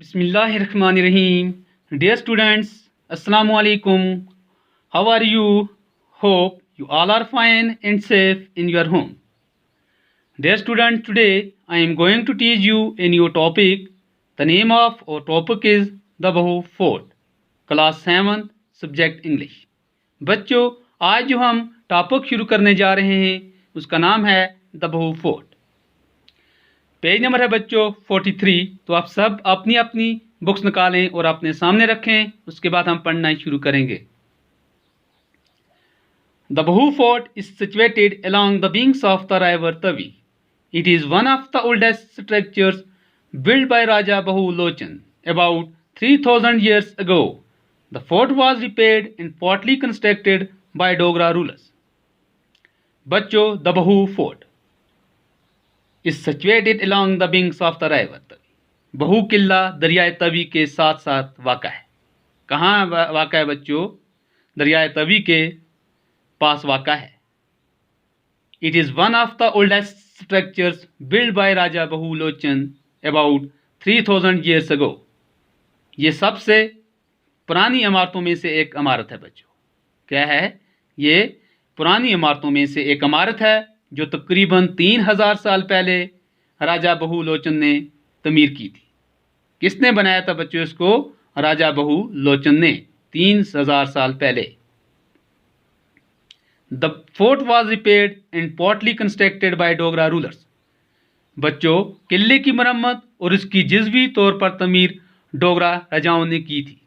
Bismillahirrahmanirrahim. Dear students, Assalamu alaikum. How are you? Hope you all are fine and safe in your home. Dear students, today I am going to teach you a new topic. The name of our topic is Dabahu Fort, Class 7, Subject English. बच्चों, आज जो हम topic शुरू करने जा रहे हैं उसका नाम है दबहू फोर्ट। पेज नंबर है बच्चों 43। तो आप सब अपनी अपनी बुक्स निकालें और अपने सामने रखें, उसके बाद हम पढ़ना शुरू करेंगे। Dabhoi fort is situated along the banks of the river Tavi. It is one of the oldest structures built by Raja Bahu Lochan about 3000 years ago. The fort was repaired and partly constructed by Dogra rulers. बच्चों, दबहू fort is situated along the banks of the river Tavi. बहू किला दरियाए तवी के साथ साथ वाक़ा है। कहाँ वाक़ा है बच्चों? दरियाए तवी के पास वाक़ा है। It is one of the oldest structures built by Raja Bahu Lochan about 3000 years ago. ये सबसे पुरानी इमारतों में से एक इमारत है बच्चों। क्या है? ये पुरानी इमारतों में से एक इमारत है जो तकरीबन 3000 साल पहले राजा बहू लोचन ने तमीर की थी। किसने बनाया था बच्चों इसको? राजा बहू लोचन ने 3000 साल पहले। The fort was repaired and partly constructed by Dogra rulers. बच्चों, किले की मरम्मत और इसकी जज़वी तौर पर तमीर डोगरा राजाओं ने की थी।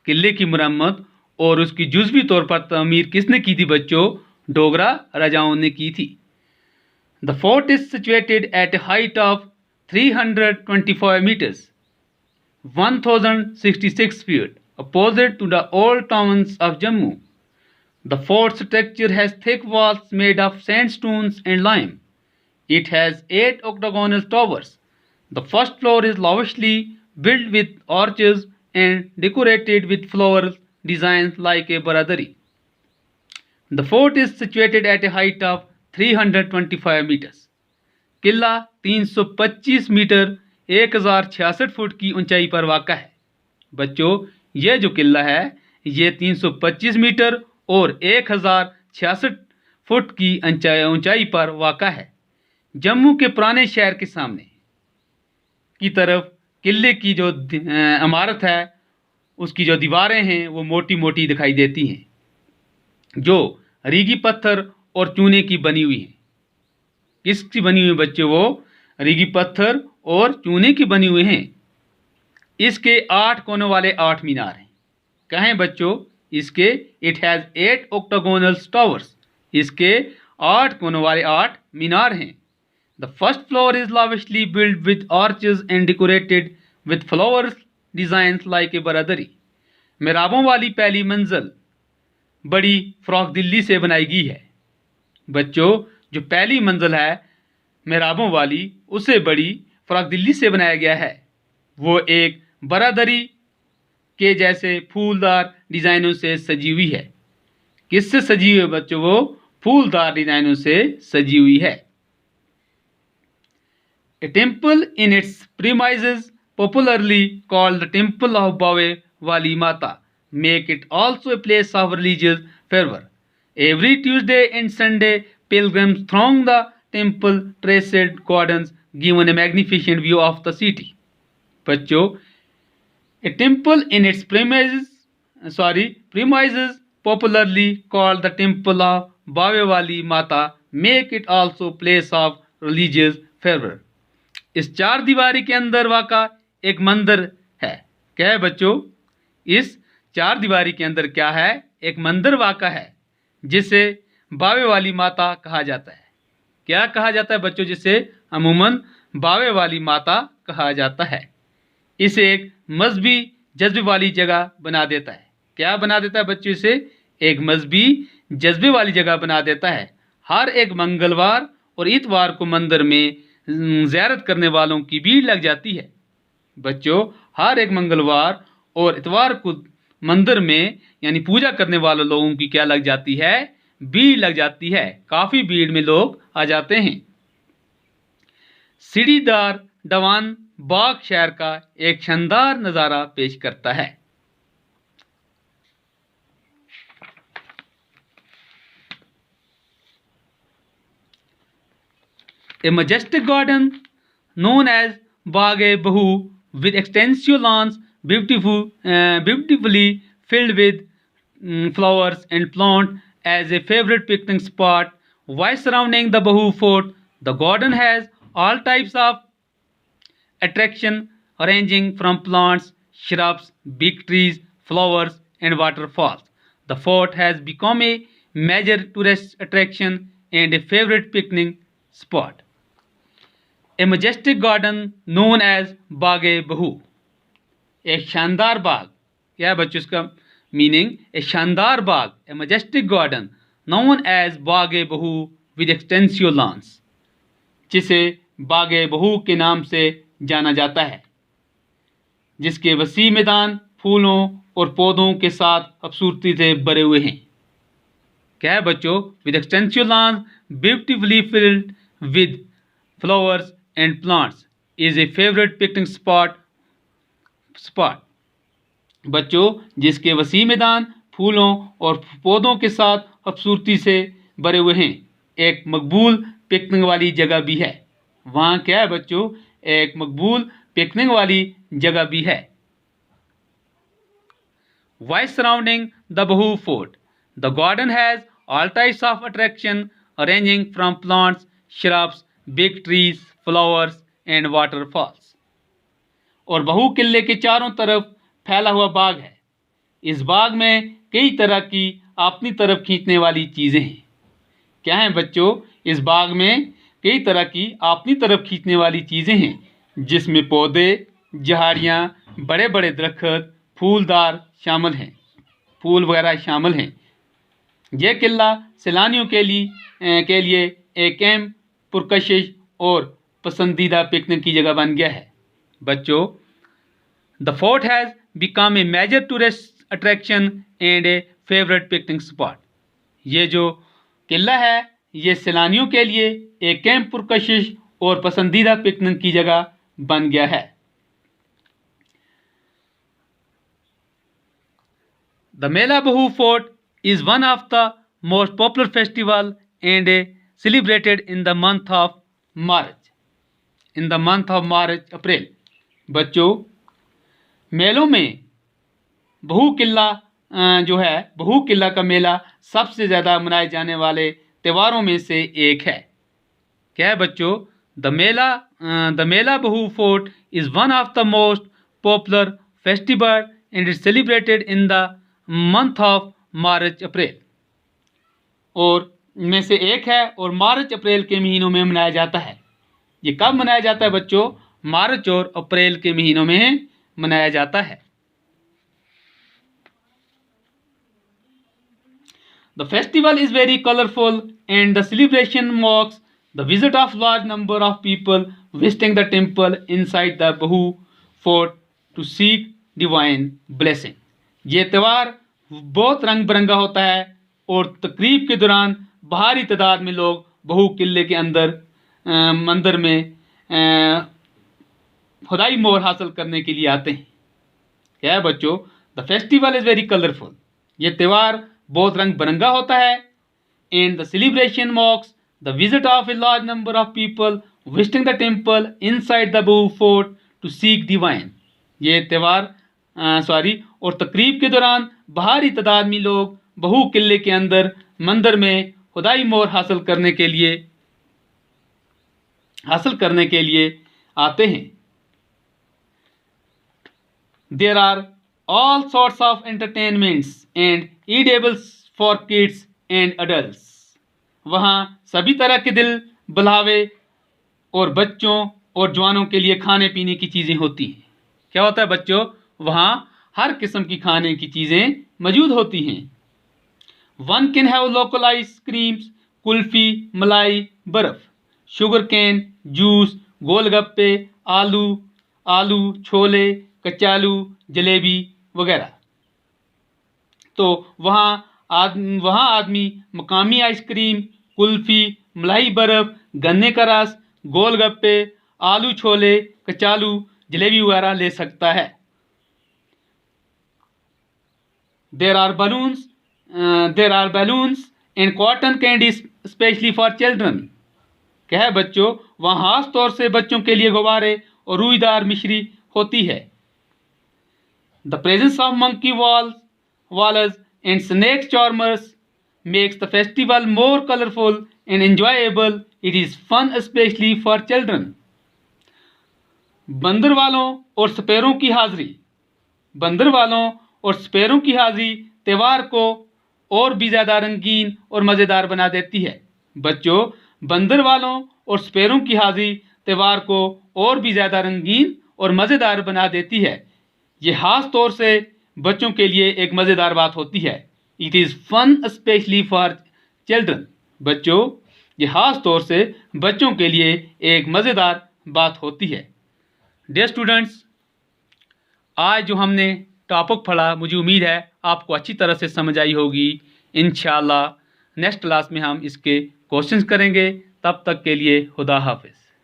किले की मरम्मत और उसकी जुज़वी तौर पर तमीर किसने की थी बच्चों? डोगरा राजाओं ने की थी। The fort is situated at a height of 325 metres 1066 feet opposite to the old towns of Jammu. The fort structure has thick walls made of sandstones and lime. It has 8 octagonal towers. The first floor is lavishly built with arches and decorated with floral designs like a baradari. The fort is situated at a height of 325 meters. किला 325 metre 1066 foot की ऊंचाई पर वाक़ा है। बच्चों, यह जो किला है ये 325 मीटर और 1066 फुट की ऊंचाई पर वाक़ा है। जम्मू के पुराने शहर के सामने की तरफ किले की जो इमारत है उसकी जो दीवारें हैं वो मोटी मोटी दिखाई देती हैं, जो रीगी पत्थर और चूने की बनी हुई हैं। किसकी बनी हुई बच्चों? वो रीगी पत्थर और चूने की बनी हुई हैं। इसके 8 कोनों वाले 8 मीनार हैं। कहें बच्चों? इसके इट हैज़ 8 octagonal towers. इसके 8 कोनों वाले 8 मीनार हैं। The first floor is lavishly built with arches and decorated with flowers designs like a baradari. मेहराबों वाली पहली मंजिल बड़ी फ्रॉक दिल्ली से बनाई गई है। बच्चों, जो पहली मंजिल है मेहराबों वाली उसे बड़ी फ्रॉक दिल्ली से बनाया गया है। वो एक बरादरी के जैसे फूलदार डिज़ाइनों से सजी हुई है। किससे सजी हुई है बच्चों? वो फूलदार डिज़ाइनों से सजी हुई है। A temple in its premises, popularly called the Temple of Bawe Wali Mata, make it also a place of religious fervor. Every Tuesday and Sunday, pilgrims throng the temple terraced gardens, given a magnificent view of the city. बच्चों, a temple in its premises, popularly called the Temple of Bawe Wali Mata, make it also place of religious fervor. इस 4 दीवारी के अंदर वाक़ा एक मंदिर है। क्या है बच्चों? इस 4 दीवारी के अंदर क्या है? एक मंदिर वाक़ा है जिसे बावे वाली माता कहा जाता है। क्या कहा जाता है बच्चों? जिसे अमूमन बावे वाली माता कहा जाता है। इसे एक मजहबी जज्बे वाली जगह बना देता है। क्या बना देता है बच्चों? इसे एक मजहबी जज्बे वाली जगह बना देता है। हर एक मंगलवार और इतवार को मंदिर में ज़ियारत करने वालों की भीड़ लग जाती है। बच्चों, हर एक मंगलवार और इतवार को मंदिर में यानी पूजा करने वाले लोगों की क्या लग जाती है? भीड़ लग जाती है। काफ़ी भीड़ में लोग आ जाते हैं। सीढ़ीदार दवान बाग शहर का एक शानदार नज़ारा पेश करता है। A majestic garden known as Bagh-e-Bahu with extensive lawns beautifully filled with flowers and plants as a favorite picnic spot. While surrounding the Bahu fort, the garden has all types of attraction ranging from plants, shrubs, big trees, flowers, and waterfalls. The fort has become a major tourist attraction and a favorite picnic spot. A majestic garden known as Bagh-e-Bahu. एक शानदार बाग, क्या है बच्चों इसका meaning? A शानदार बाग, a majestic garden known as बाग-ए-बहू with extensive lawns, जिसे बाग-ए-बहू के नाम से जाना जाता है, जिसके वसी मैदान फूलों और पौधों के साथ खूबसूरती से भरे हुए हैं। क्या है बच्चों? With extensive lawns beautifully filled with flowers and plants is a favourite picnic spot. बच्चों, जिसके वसी मैदान फूलों और पौधों के साथ खूबसूरती से भरे हुए हैं, एक मकबूल पिकनिक वाली जगह भी है। वहाँ क्या है बच्चों? एक मकबूल पिकनिक वाली जगह भी है। While surrounding the Bahu fort, the garden has all types of attraction ranging from plants, shrubs, big trees, flowers and waterfalls. और बहू किले के चारों तरफ फैला हुआ बाग है। इस बाग में कई तरह की अपनी तरफ खींचने वाली चीज़ें हैं। क्या हैं बच्चों? इस बाग में कई तरह की अपनी तरफ खींचने वाली चीज़ें हैं, जिसमें पौधे, झाड़ियाँ, बड़े बड़े दरख्त, फूलदार शामिल हैं, फूल वगैरह शामिल हैं। यह किला सैलानियों के लिए एक अहम पुरकशिश और पसंदीदा पिकनिक की जगह बन गया है। बच्चों, the fort has become a major tourist attraction and a favourite picnic spot. ये जो किला है, ये सैलानियों के लिए एक अहम पुरकशिश और पसंदीदा पिकनिक की जगह बन गया है। The mela Bahu fort is one of the most popular festival and celebrated in the month of March April. बच्चों, मेलों में बहू किला का मेला सबसे ज़्यादा मनाए जाने वाले त्योहारों में से एक है। क्या है बच्चों? The mela Bahu fort is one of the most popular festival and is celebrated in the month of March April. और में से एक है और मार्च अप्रैल के महीनों में मनाया जाता है। ये कब मनाया जाता है बच्चों? मार्च और अप्रैल के महीनों में मनाया जाता है। The festival is very colourful and the celebration marks the visit of large number of people visiting the temple inside the Bahu fort to seek divine blessing. ये त्यौहार बहुत रंग बिरंगा होता है और तकरीब के दौरान भारी तादाद में लोग बहू किले के मंदिर में खुदाई मोहर हासिल करने के लिए आते हैं। क्या है बच्चों? The festival is very colourful. ये त्यौहार बहुत रंग बिरंगा होता है। And the celebration marks the visit of a large number of people visiting the temple inside the Bahu fort to seek divine. ये त्यौहार और तकरीब के दौरान भारी तादाद में लोग बहू किले के मंदिर में खुदाई मोहर हासिल करने के लिए आते हैं। There are all sorts of entertainments and eatables for kids and adults. वहाँ सभी तरह के दिल बहलावे और बच्चों और जवानों के लिए खाने पीने की चीज़ें होती हैं। क्या होता है बच्चों? वहाँ हर किस्म की खाने की चीज़ें मौजूद होती हैं। One can have local ice creams, kulfi, मलाई, बर्फ़, शुगर कैन, जूस, गोलगप्पे, आलू छोले, कचालू, जलेबी वगैरह। तो वहाँ आदमी मकामी आइसक्रीम, कुल्फ़ी, मलाई बर्फ़, गन्ने का रस, गोलगप्पे, आलू छोले, कचालू, जलेबी वगैरह ले सकता है। There are balloons and cotton candy especially for children. क्या है बच्चों, वहाँ खास तौर से बच्चों के लिए गुब्बारे और रुईदार मिश्री होती है। The presence of monkey walls and snake charmers makes the festival more colorful and enjoyable. It is fun especially for children. बंदर वालों और सपेरों की हाजिरी त्यौहार को और भी ज़्यादा रंगीन और मज़ेदार बना देती है। बच्चों, बंदर वालों और सपेरों की हाजिरी त्यौहार को और भी ज़्यादा रंगीन और मज़ेदार बना देती है। ये खास तौर से बच्चों के लिए एक मज़ेदार बात होती है। It is fun specially for children. बच्चों, ये खास तौर से बच्चों के लिए एक मज़ेदार बात होती है। डियर स्टूडेंट्स, आज जो हमने टॉपिक पढ़ा, मुझे उम्मीद है आपको अच्छी तरह से समझ आई होगी। इंशाअल्लाह नेक्स्ट क्लास में हम इसके क्वेश्चंस करेंगे। तब तक के लिए खुदा हाफिज़।